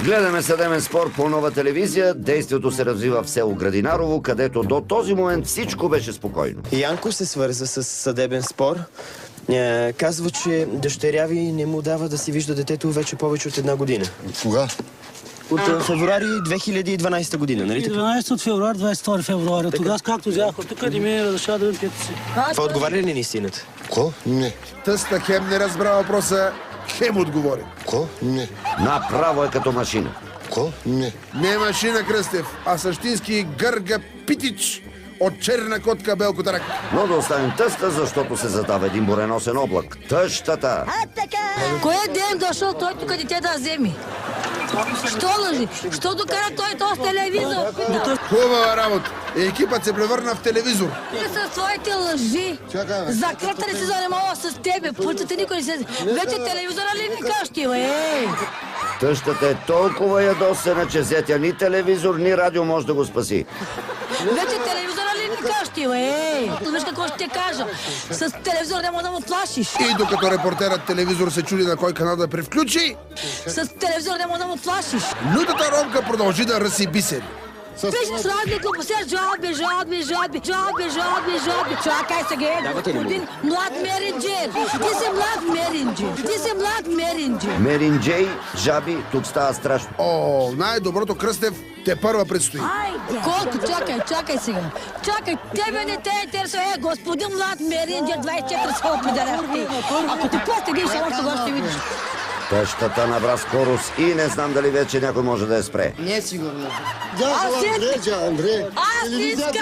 Гледаме съдебен спор по Нова телевизия. Действието се развива в село Градинарово, където до този момент всичко беше спокойно. Янко се свърза с съдебен спор. Казва, че дъщеря ви не му дава да си вижда детето вече повече от 1 година. Кога? От февруари 2012 година, нали така? 12 от февруари, 22 февруари. Тогава, както взях тук, не ми разрешава да видим пето си. Това отговаря ли на истината? Ко? Не. Тъста хем не разбра въпроса, хем отговори. Ко? Не. Направо е като машина. Ко? Не. Не е машина, Кръстев, а същински гърга питич от черна котка Белкотарак. Но да оставим тъста, защото се задава един буреносен облак. Тъщата. Кой е ден дошъл той тук дете да вземи? Що лъжи? Що докара той този телевизор? Хубава работа. Екипът се превърна в телевизор. Ти с твоите лъжи. Заклета ли се занимава с тебе? Пултата никой не се... Вече телевизора ли ни кажеш, бе? Тъщата е толкова ядосена, че зетя ни телевизор, ни радио може да го спаси. Вече телевизора ли ни кажеш, бе? Виж какво ще ти кажа. С телевизора не може да му плашиш. И докато репортерът телевизор се чуди на кой канал да превключи, С телевизора не може да му плашиш. лютата Ромка продължи да ръси бисери. Виж, сладни глупости, жалби. Чакай сега, господин млад меринджер. Ти си млад меринджер. Меринджей, жаби, тук става страшно. О, най-доброто, Кръстев, те първа предстои. Колко? Чакай сега. Чакай, тебе не те интересува. Господин млад меринджер, 24 са определяхти. Ако ти постигнеш, още това ще видиш. Тъщата набра скорост и не знам дали вече някой може да я спре. Не сигурно. Андре. Аз не искам.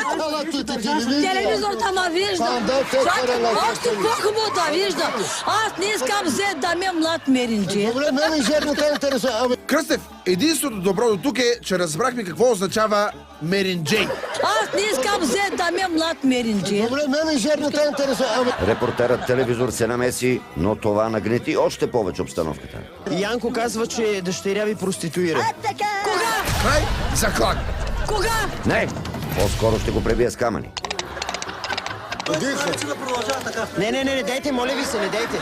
Телевизорта ма вижда. Чакай, още по-хубаво да вижда. Аз не искам взе да ме млад меринджер. Добре, менеджер не те интересува. Кръстев, единството добро до тук е, че разбрахме какво означава меринджей. Аз не искам взе да ме млад меринджер. Добре, менеджер не те интересува. Репортерът телевизор се намеси, но това нагнети още повече обстановката. Янко казва, че дъщеря ви проституира. Кога? Край, заклад. Кога? Не, по-скоро ще го пребия с камъни. Не, дайте, моля ви се, не дайте.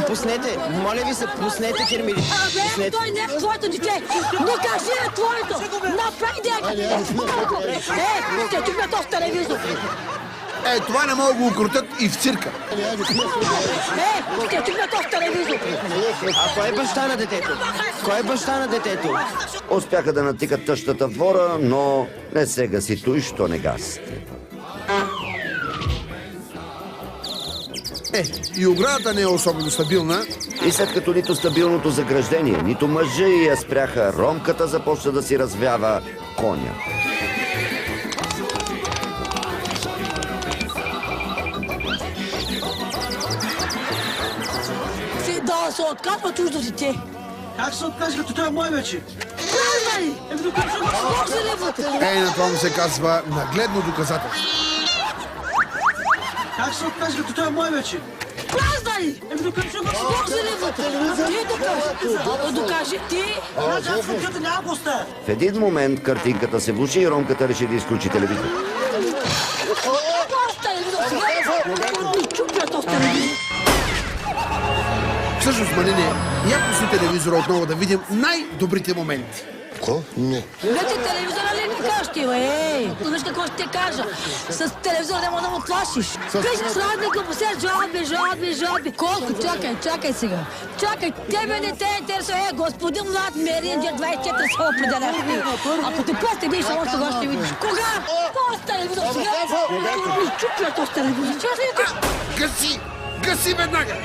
Пуснете, моля ви се, пуснете кермили. Абе, той не е твоето дете. Но кажи е твоето. Направи дека. Ще чупя този телевизор. Това не мога да го укротят и в цирка. Ще чупя този телевизор. А кой е баща на детето? Кой е баща на детето? Успяха да натикат тъщата в двора, но не се гаси той, що не гаси. И оградата не е особено стабилна. И след като нито стабилното заграждение, нито мъжа я спряха, ромката започна да си развява коня. Да се откапва чуждо дете. Как се откажи, като той е мой вече? Правда ли? Бог се левате. На това му се казва нагледно доказателство. Как се откажи, като той е мой вече? Правда ли? Бог се левате. Ти докажи. Докажи ти. Аз функцията няма го оставя. В един момент картинката се влуши и ромката реши да изключи телевизор. Този телевизор сега ни чупя този телевизор. Всъщност, Манине, яко си телевизора отново да видим най-добрите моменти. Ко? Не. Вече телевизора ли ни кажеш, бе? Виж какво ще ти кажа. С телевизора не може да му плашиш. Виж, сладни глупости, жалби. Колко? Чакай сега. Чакай, тебе не те интересува. Господин млад меринджер, 24 са определяхти. Ако ти постигнеш, още това ще видиш. Кога? Този телевизор сега ни чупя този телевизор. Гаси веднага!